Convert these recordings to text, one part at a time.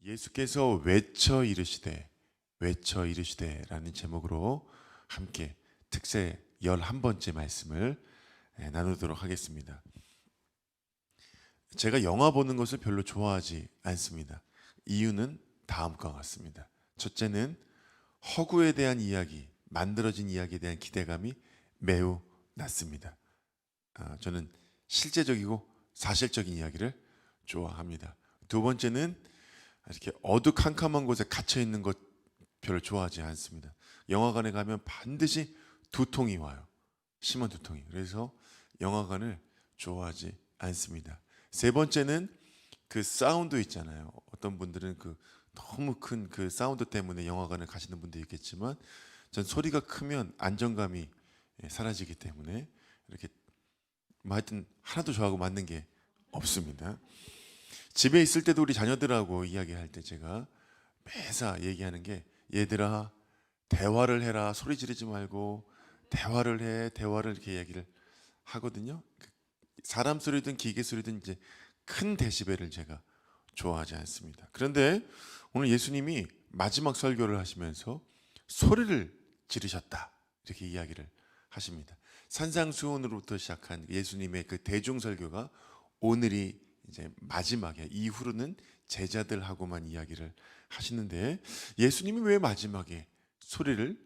예수께서 외쳐 이르시되 라는 제목으로 함께 특세 11번째 말씀을 나누도록 하겠습니다. 제가 영화 보는 것을 별로 좋아하지 않습니다. 이유는 다음과 같습니다. 첫째는 허구에 대한 이야기, 만들어진 이야기에 대한 기대감이 매우 낮습니다. 저는 실제적이고 사실적인 이야기를 좋아합니다. 두 번째는 이렇게 어두캄캄한 곳에 갇혀 있는 것 별로 좋아하지 않습니다. 영화관에 가면 반드시 두통이 와요. 심한 두통이. 그래서 영화관을 좋아하지 않습니다. 세 번째는 그 사운드 있잖아요. 어떤 분들은 그 너무 큰 그 사운드 때문에 영화관을 가시는 분도 있겠지만 전 소리가 크면 안정감이 사라지기 때문에 이렇게 하여튼 하나도 저하고 맞는 게 없습니다. 집에 있을 때도 우리 자녀들하고 이야기할 때 제가 매사 얘기하는 게 얘들아 대화를 해라, 소리 지르지 말고 대화를 해, 대화를 이렇게 얘기를 하거든요. 사람 소리든 기계 소리든 이제 큰 데시벨을 제가 좋아하지 않습니다. 그런데 오늘 예수님이 마지막 설교를 하시면서 소리를 지르셨다 이렇게 이야기를 하십니다. 산상수훈으로부터 시작한 예수님의 그 대중 설교가 오늘이 이제 마지막에 이후로는 제자들하고만 이야기를 하시는데 예수님이 왜 마지막에 소리를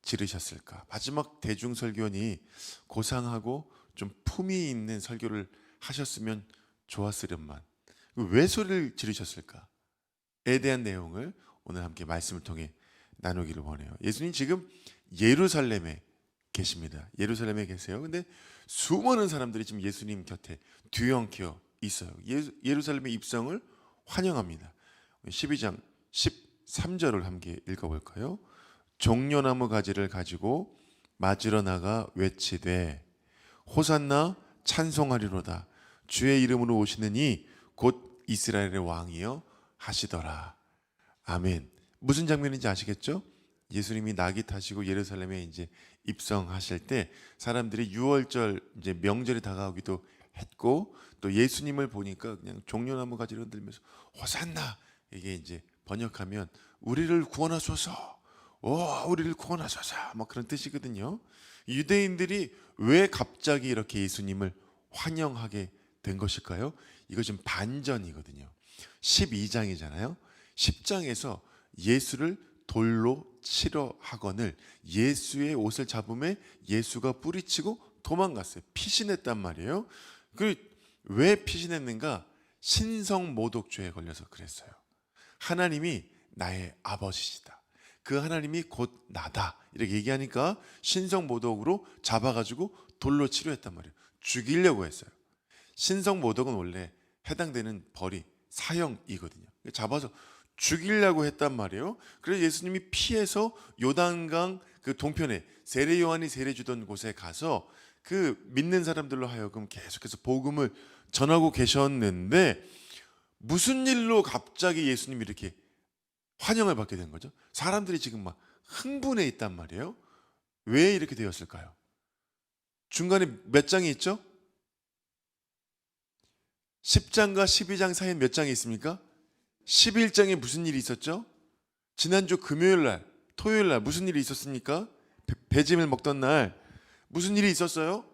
지르셨을까? 마지막 대중 설교니 고상하고 좀 품위 있는 설교를 하셨으면 좋았으련만 왜 소리를 지르셨을까에 대한 내용을 오늘 함께 말씀을 통해 나누기를 원해요. 예수님 지금 예루살렘에 계십니다. 예루살렘에 계세요. 근데 수많은 사람들이 지금 예수님 곁에 뒤엉켜 있어요. 예루살렘의 입성을 환영합니다. 12장 13절을 함께 읽어볼까요? 종려나무 가지를 가지고 맞으러 나가 외치되 호산나 찬송하리로다. 주의 이름으로 오시는 이 곧 이스라엘의 왕이여 하시더라. 아멘. 무슨 장면인지 아시겠죠? 예수님이 낙이 타시고 예루살렘에 이제 입성하실 때 사람들이 유월절 이제 명절이 다가오기도 했고 또 예수님을 보니까 그냥 종려나무 가지를 흔들면서 호산나 이게 이제 번역하면 우리를 구원하소서, 우리를 구원하소서 뭐 그런 뜻이거든요. 유대인들이 왜 갑자기 이렇게 예수님을 환영하게 된 것일까요? 이거 지금 반전이거든요. 12장이잖아요. 10장에서 예수를 돌로 치러 하거늘 예수의 옷을 잡음에 예수가 뿌리치고 도망갔어요. 피신했단 말이에요. 왜 피신했는가? 신성모독죄에 걸려서 그랬어요. 하나님이 나의 아버지시다. 그 하나님이 곧 나다. 이렇게 얘기하니까 신성모독으로 잡아가지고 돌로 치료했단 말이에요. 죽이려고 했어요. 신성모독은 원래 해당되는 벌이 사형이거든요. 잡아서 죽이려고 했단 말이에요. 그래서 예수님이 피해서 요단강 그 동편에 세례 요한이 세례 주던 곳에 가서 그 믿는 사람들로 하여금 계속해서 복음을 전하고 계셨는데 무슨 일로 갑자기 예수님이 이렇게 환영을 받게 된 거죠? 사람들이 지금 막 흥분해 있단 말이에요. 왜 이렇게 되었을까요? 중간에 몇 장이 있죠? 10장과 12장 사이에 몇 장이 있습니까? 11장에 무슨 일이 있었죠? 지난주 금요일 날, 토요일 날 무슨 일이 있었습니까? 배짐을 먹던 날 무슨 일이 있었어요?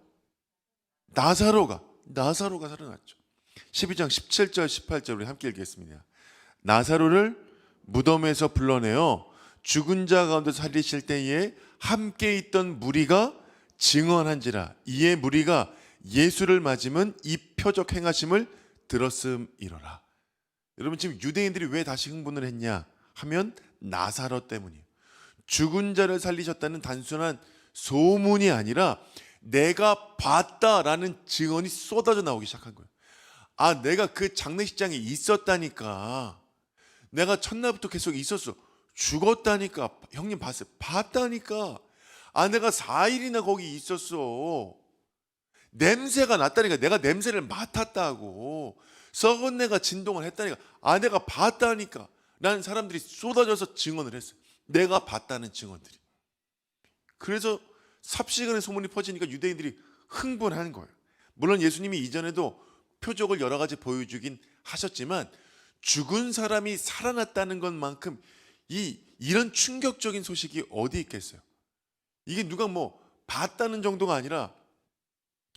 나사로가 살아났죠. 12장 17절 18절 우리 함께 읽겠습니다. 나사로를 무덤에서 불러내어 죽은 자 가운데 살리실 때에 함께 있던 무리가 증언한지라. 이에 무리가 예수를 맞으면 이 표적 행하심을 들었음이로라. 여러분 지금 유대인들이 왜 다시 흥분을 했냐 하면 나사로 때문이에요. 죽은 자를 살리셨다는 단순한 소문이 아니라 내가 봤다라는 증언이 쏟아져 나오기 시작한 거예요. 내가 그 장례식장에 있었다니까. 내가 첫날부터 계속 있었어. 죽었다니까. 형님 봤어요. 봤다니까. 내가 4일이나 거기 있었어. 냄새가 났다니까. 내가 냄새를 맡았다고. 썩은 내가 진동을 했다니까. 내가 봤다니까. 라는 사람들이 쏟아져서 증언을 했어요. 내가 봤다는 증언들이. 그래서 삽시간에 소문이 퍼지니까 유대인들이 흥분하는 거예요. 물론 예수님이 이전에도 표적을 여러 가지 보여주긴 하셨지만 죽은 사람이 살아났다는 것만큼 이런 충격적인 소식이 어디 있겠어요? 이게 누가 뭐 봤다는 정도가 아니라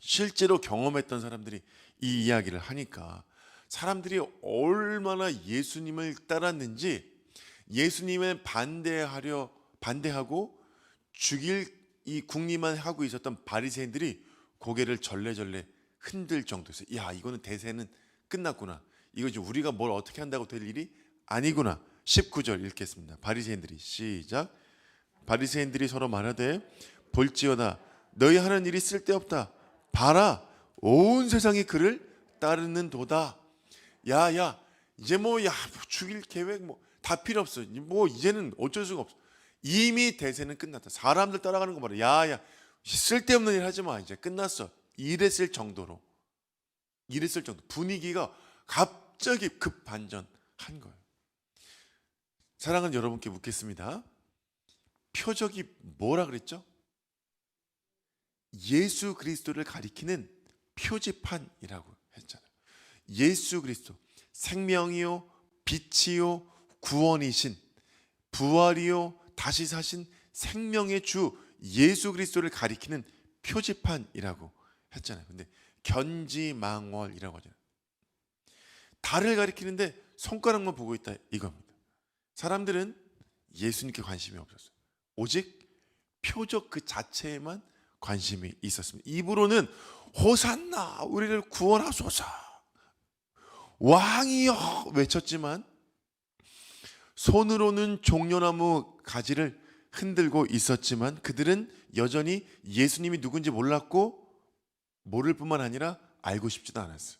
실제로 경험했던 사람들이 이 이야기를 하니까 사람들이 얼마나 예수님을 따랐는지, 예수님을 반대하고 죽일 이 궁리만 하고 있었던 바리새인들이 고개를 절레절레 흔들 정도였어요. 야, 이거는 대세는 끝났구나. 이거 이제 우리가 뭘 어떻게 한다고 될 일이 아니구나. 19절 읽겠습니다. 바리새인들이, 시작. 바리새인들이 서로 말하되 볼지어다 너희 하는 일이 쓸데없다. 봐라, 온 세상이 그를 따르는도다. 야, 이제 뭐 죽일 계획 뭐 다 필요 없어. 뭐 이제는 어쩔 수가 없어. 이미 대세는 끝났다. 사람들 따라가는 거 봐라. 야, 쓸데없는 일 하지 마. 이제 끝났어. 이랬을 정도 분위기가 갑자기 급반전한 거예요. 사랑하는 여러분께 묻겠습니다. 표적이 뭐라 그랬죠? 예수 그리스도를 가리키는 표지판이라고 했잖아요. 예수 그리스도, 생명이요 빛이요 구원이신, 부활이요 다시 사신 생명의 주 예수 그리스도를 가리키는 표지판이라고 했잖아요. 근데 견지망월이라고 하잖아요. 달을 가리키는데 손가락만 보고 있다 이겁니다. 사람들은 예수님께 관심이 없었어요. 오직 표적 그 자체에만 관심이 있었습니다. 입으로는 호산나 우리를 구원하소서 왕이여 외쳤지만 손으로는 종려나무 가지를 흔들고 있었지만 그들은 여전히 예수님이 누군지 몰랐고 모를 뿐만 아니라 알고 싶지도 않았어요.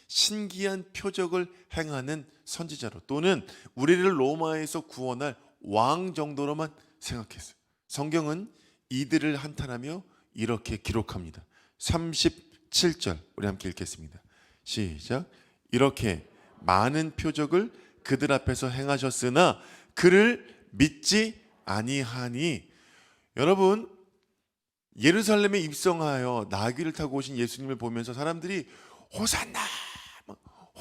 신기한 표적을 행하는 선지자로 또는 우리를 로마에서 구원할 왕 정도로만 생각했어요. 성경은 이들을 한탄하며 이렇게 기록합니다. 37절 우리 함께 읽겠습니다. 시작. 이렇게 많은 표적을 그들 앞에서 행하셨으나 그를 믿지 아니하니. 여러분, 예루살렘에 입성하여 나귀를 타고 오신 예수님을 보면서 사람들이 호산나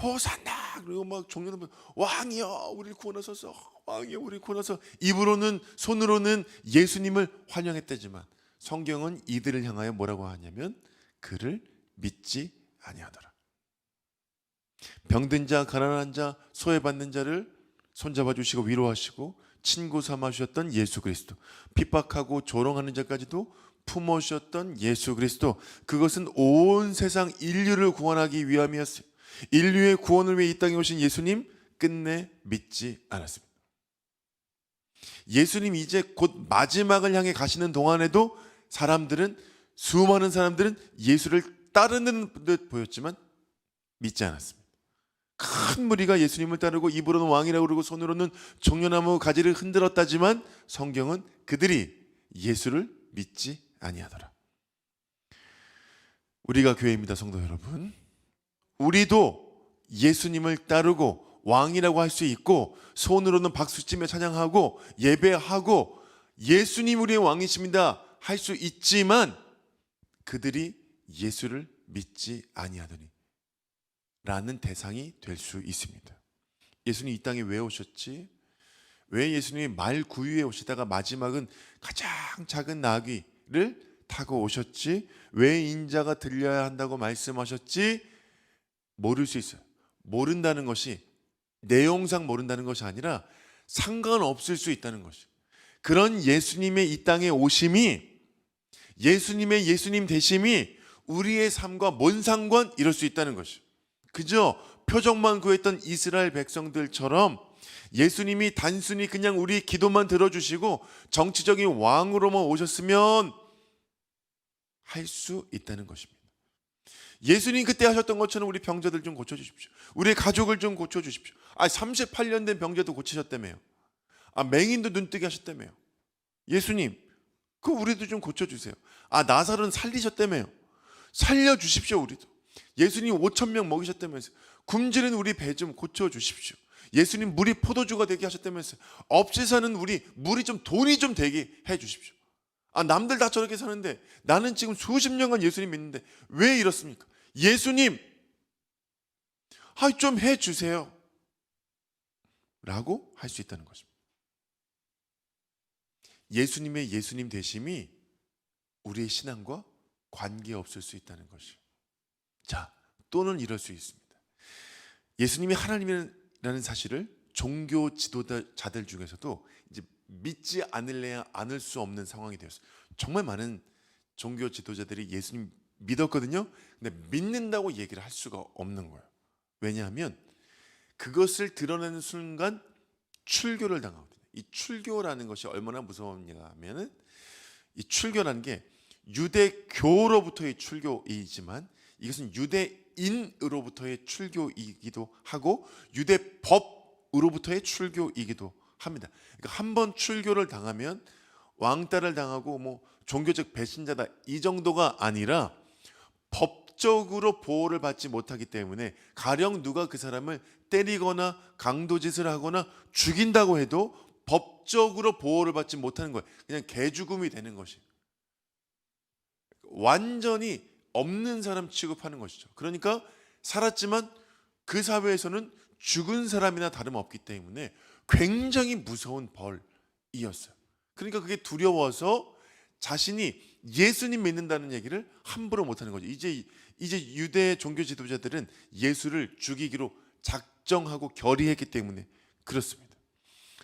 호산나 그리고 막 종려놓으면 왕이여 우리를 구원하소서 왕이여 우리를 구원하소서 입으로는 손으로는 예수님을 환영했다지만 성경은 이들을 향하여 뭐라고 하냐면 그를 믿지 아니하더라. 병든 자, 가난한 자, 소외받는 자를 손잡아 주시고 위로하시고 친구 삼아 주셨던 예수 그리스도, 핍박하고 조롱하는 자까지도 품어 주셨던 예수 그리스도, 그것은 온 세상 인류를 구원하기 위함이었어요. 인류의 구원을 위해 이 땅에 오신 예수님 끝내 믿지 않았습니다. 예수님 이제 곧 마지막을 향해 가시는 동안에도 수많은 사람들은 예수를 따르는 듯 보였지만 믿지 않았습니다. 큰 무리가 예수님을 따르고 입으로는 왕이라고 그러고 손으로는 종려나무 가지를 흔들었다지만 성경은 그들이 예수를 믿지 아니하더라. 우리가 교회입니다, 성도 여러분. 우리도 예수님을 따르고 왕이라고 할 수 있고 손으로는 박수치며 찬양하고 예배하고 예수님 우리의 왕이십니다 할 수 있지만 그들이 예수를 믿지 아니하더니 라는 대상이 될 수 있습니다. 예수님 이 땅에 왜 오셨지? 왜 예수님이 말 구유에 오시다가 마지막은 가장 작은 나귀를 타고 오셨지? 왜 인자가 들려야 한다고 말씀하셨지? 모를 수 있어요. 모른다는 것이 내용상 모른다는 것이 아니라 상관없을 수 있다는 것이, 그런 예수님의 이 땅에 오심이, 예수님의 예수님 되심이 우리의 삶과 뭔 상관? 이럴 수 있다는 것이, 그저 표적만 구했던 이스라엘 백성들처럼 예수님이 단순히 그냥 우리 기도만 들어주시고 정치적인 왕으로만 오셨으면 할 수 있다는 것입니다. 예수님 그때 하셨던 것처럼 우리 병자들 좀 고쳐주십시오. 우리 가족을 좀 고쳐주십시오. 38년 된 병자도 고치셨다며요. 맹인도 눈뜨게 하셨다며요. 예수님, 그 우리도 좀 고쳐주세요. 나사로는 살리셨다며요. 살려주십시오. 우리도. 예수님 5,000명 먹이셨다면서요. 굶주린 우리 배 좀 고쳐주십시오. 예수님 물이 포도주가 되게 하셨다면서요. 없이 사는 우리 물이 좀 돈이 좀 되게 해주십시오. 남들 다 저렇게 사는데 나는 지금 수십 년간 예수님 믿는데 왜 이렇습니까? 예수님, 좀 해주세요. 라고 할 수 있다는 것입니다. 예수님의 예수님 되심이 우리의 신앙과 관계없을 수 있다는 것이요. 자, 또는 이럴 수 있습니다. 예수님이 하나님이라는 사실을 종교 지도자들 중에서도 이제 믿지 않을 수 없는 상황이 되었어요. 정말 많은 종교 지도자들이 예수님 믿었거든요. 근데 믿는다고 얘기를 할 수가 없는 거예요. 왜냐하면 그것을 드러내는 순간 출교를 당하거든요. 이 출교라는 것이 얼마나 무서웠냐 하면은, 이 출교라는 게 유대교로부터의 출교이지만 이것은 유대인으로부터의 출교이기도 하고 유대법으로부터의 출교이기도 합니다. 그러니까 한 번 출교를 당하면 왕따를 당하고 뭐 종교적 배신자다 이 정도가 아니라 법적으로 보호를 받지 못하기 때문에 가령 누가 그 사람을 때리거나 강도짓을 하거나 죽인다고 해도 법적으로 보호를 받지 못하는 거예요. 그냥 개죽음이 되는 것이에요. 완전히 없는 사람 취급하는 것이죠. 그러니까 살았지만 그 사회에서는 죽은 사람이나 다름없기 때문에 굉장히 무서운 벌이었어요. 그러니까 그게 두려워서 자신이 예수님 믿는다는 얘기를 함부로 못하는 거죠. 이제 유대 종교 지도자들은 예수를 죽이기로 작정하고 결의했기 때문에 그렇습니다.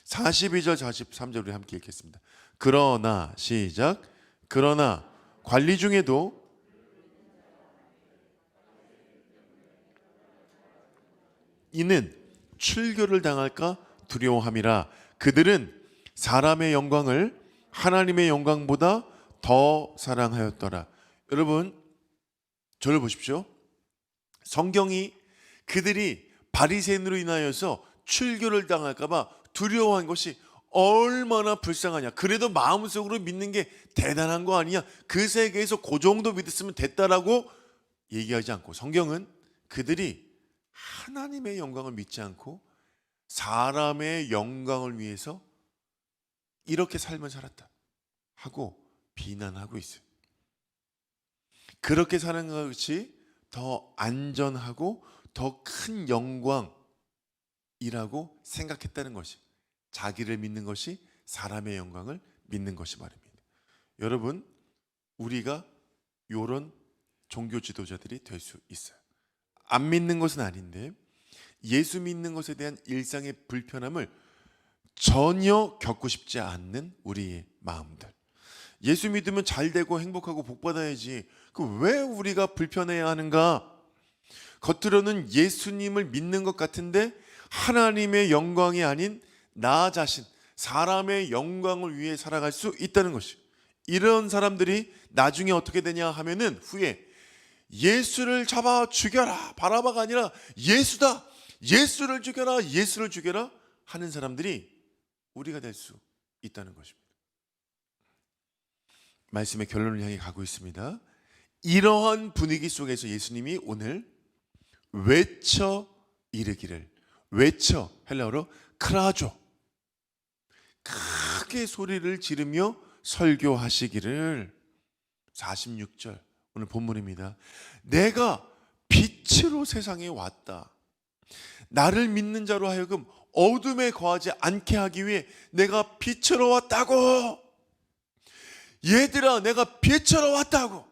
42절 43절 우리 함께 읽겠습니다. 그러나 시작. 그러나 관리 중에도 이는 출교를 당할까 두려워함이라. 그들은 사람의 영광을 하나님의 영광보다 더 사랑하였더라. 여러분, 저를 보십시오. 성경이 그들이 바리새인으로 인하여서 출교를 당할까 봐 두려워한 것이 얼마나 불쌍하냐. 그래도 마음속으로 믿는 게 대단한 거 아니냐. 그 세계에서 그 정도 믿었으면 됐다라고 얘기하지 않고, 성경은 그들이 하나님의 영광을 믿지 않고 사람의 영광을 위해서 이렇게 삶을 살았다 하고 비난하고 있어요. 그렇게 사는 것이 더 안전하고 더 큰 영광이라고 생각했다는 것이, 자기를 믿는 것이 사람의 영광을 믿는 것이 말입니다. 여러분, 우리가 이런 종교 지도자들이 될 수 있어요. 안 믿는 것은 아닌데 예수 믿는 것에 대한 일상의 불편함을 전혀 겪고 싶지 않는 우리의 마음들. 예수 믿으면 잘 되고 행복하고 복 받아야지. 그 왜 우리가 불편해야 하는가? 겉으로는 예수님을 믿는 것 같은데 하나님의 영광이 아닌 나 자신, 사람의 영광을 위해 살아갈 수 있다는 것이. 이런 사람들이 나중에 어떻게 되냐 하면은 후에 예수를 잡아 죽여라, 바라바가 아니라 예수다, 예수를 죽여라, 예수를 죽여라 하는 사람들이 우리가 될 수 있다는 것입니다. 말씀의 결론을 향해 가고 있습니다. 이러한 분위기 속에서 예수님이 오늘 외쳐 이르기를, 외쳐, 헬라어로 크라조, 크게 소리를 지르며 설교하시기를. 46절 오늘 본문입니다. 내가 빛으로 세상에 왔다. 나를 믿는 자로 하여금 어둠에 거하지 않게 하기 위해 내가 빛으로 왔다고. 얘들아, 내가 빛으로 왔다고.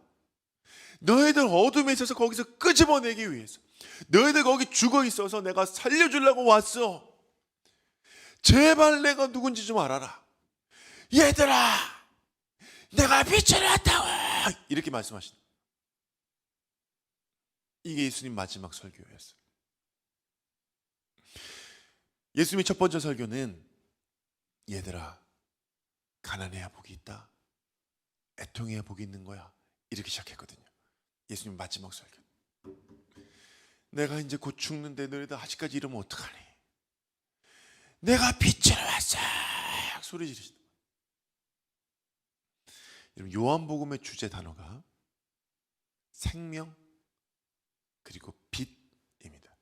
너희들 어둠에 있어서 거기서 끄집어내기 위해서, 너희들 거기 죽어 있어서 내가 살려주려고 왔어. 제발 내가 누군지 좀 알아라. 얘들아, 내가 빛으로 왔다고. 이렇게 말씀하신다. 이게 예수님 마지막 설교였어요. 예수님의 첫 번째 설교는 얘들아, 가난해야 복이 있다, 애통해야 복이 있는 거야, 이렇게 시작했거든요. 예수님 마지막 설교. 내가 이제 곧 죽는데 너희들 아직까지 이러면 어떡하니? 내가 빛으로 왔어, 소리 지르시다. 여러분, 요한복음의 주제 단어가 생명 그리고 빛입니다.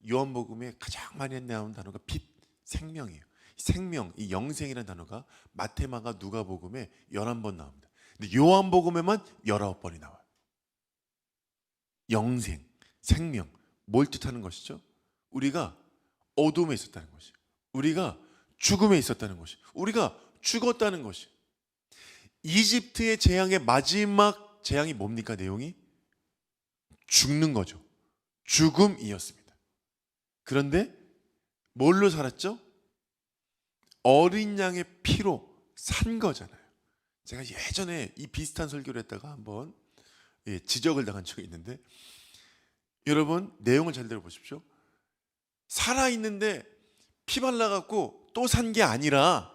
요한복음에 가장 많이 나오는 단어가 빛, 생명이에요. 생명, 이 영생이라는 단어가 마태마가 누가복음에 11번 나옵니다. 근데 요한복음에만 19번이 나와요. 영생, 생명, 뭘 뜻하는 것이죠? 우리가 어둠에 있었다는 것이에요. 우리가 죽음에 있었다는 것이, 우리가 죽었다는 것이. 이집트의 재앙의 마지막 재앙이 뭡니까? 내용이 죽는 거죠. 죽음이었습니다. 그런데 뭘로 살았죠? 어린 양의 피로 산 거잖아요. 제가 예전에 이 비슷한 설교를 했다가 한번 지적을 당한 적이 있는데, 여러분 내용을 잘 들어보십시오. 살아있는데 피 발라갖고 또 산 게 아니라,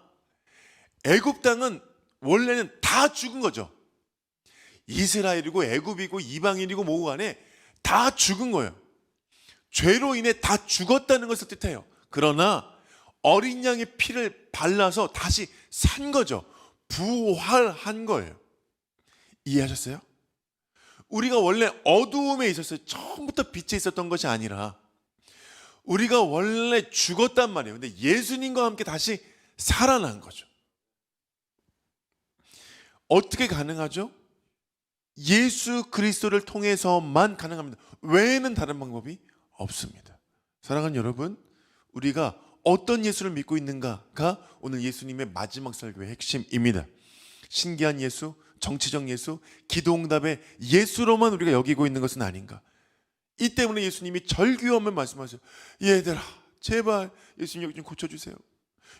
애굽 땅은 원래는 다 죽은 거죠. 이스라엘이고 애굽이고 이방인이고 뭐고 간에 다 죽은 거예요. 죄로 인해 다 죽었다는 것을 뜻해요. 그러나 어린 양의 피를 발라서 다시 산 거죠. 부활한 거예요. 이해하셨어요? 우리가 원래 어두움에 있었어요. 처음부터 빛에 있었던 것이 아니라 우리가 원래 죽었단 말이에요. 근데 예수님과 함께 다시 살아난 거죠. 어떻게 가능하죠? 예수 그리스도를 통해서만 가능합니다. 외에는 다른 방법이 없습니다. 사랑하는 여러분, 우리가 어떤 예수를 믿고 있는가가 오늘 예수님의 마지막 설교의 핵심입니다. 신기한 예수, 정치적 예수, 기도응답의 예수로만 우리가 여기고 있는 것은 아닌가. 이 때문에 예수님이 절규하면 말씀하세요. 얘들아, 제발 예수님 여기 좀 고쳐주세요.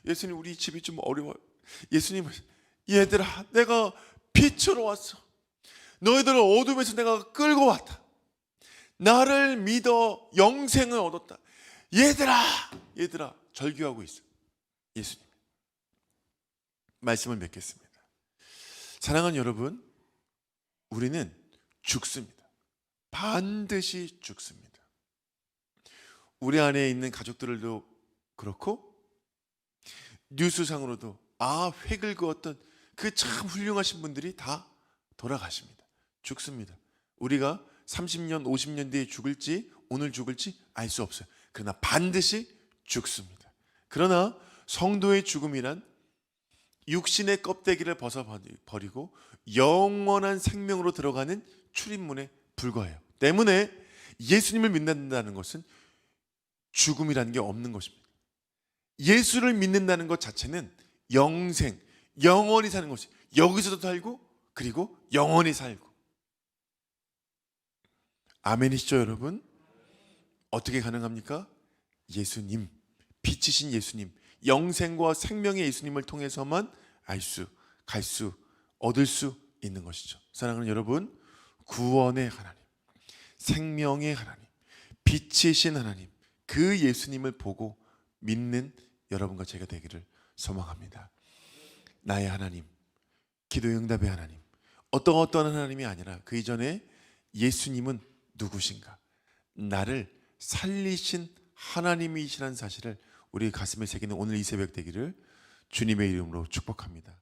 예수님, 우리 집이 좀 어려워요. 예수님, 얘들아, 내가 빛으로 왔어. 너희들을 어둠에서 내가 끌고 왔다. 나를 믿어 영생을 얻었다. 얘들아 절규하고 있어. 예수님 말씀을 맺겠습니다. 사랑하는 여러분, 우리는 죽습니다. 반드시 죽습니다. 우리 안에 있는 가족들도 그렇고, 뉴스상으로도 획을 그었던 그 참 훌륭하신 분들이 다 돌아가십니다. 죽습니다. 우리가 30년, 50년 뒤에 죽을지 오늘 죽을지 알 수 없어요. 그러나 반드시 죽습니다. 그러나 성도의 죽음이란 육신의 껍데기를 벗어버리고 영원한 생명으로 들어가는 출입문에 불과해요. 때문에 예수님을 믿는다는 것은 죽음이라는 게 없는 것입니다. 예수를 믿는다는 것 자체는 영생, 영원히 사는 것이, 여기서도 살고 그리고 영원히 살고. 아멘이시죠 여러분? 어떻게 가능합니까? 예수님, 빛이신 예수님, 영생과 생명의 예수님을 통해서만 알 수, 갈 수, 얻을 수 있는 것이죠. 사랑하는 여러분, 구원의 하나님, 생명의 하나님, 빛이신 하나님, 그 예수님을 보고 믿는 여러분과 제가 되기를 소망합니다. 나의 하나님, 기도의 응답의 하나님, 어떤 하나님이 아니라 그 이전에 예수님은 누구신가? 나를 살리신 하나님이시라는 사실을 우리 가슴에 새기는 오늘 이 새벽 되기를 주님의 이름으로 축복합니다.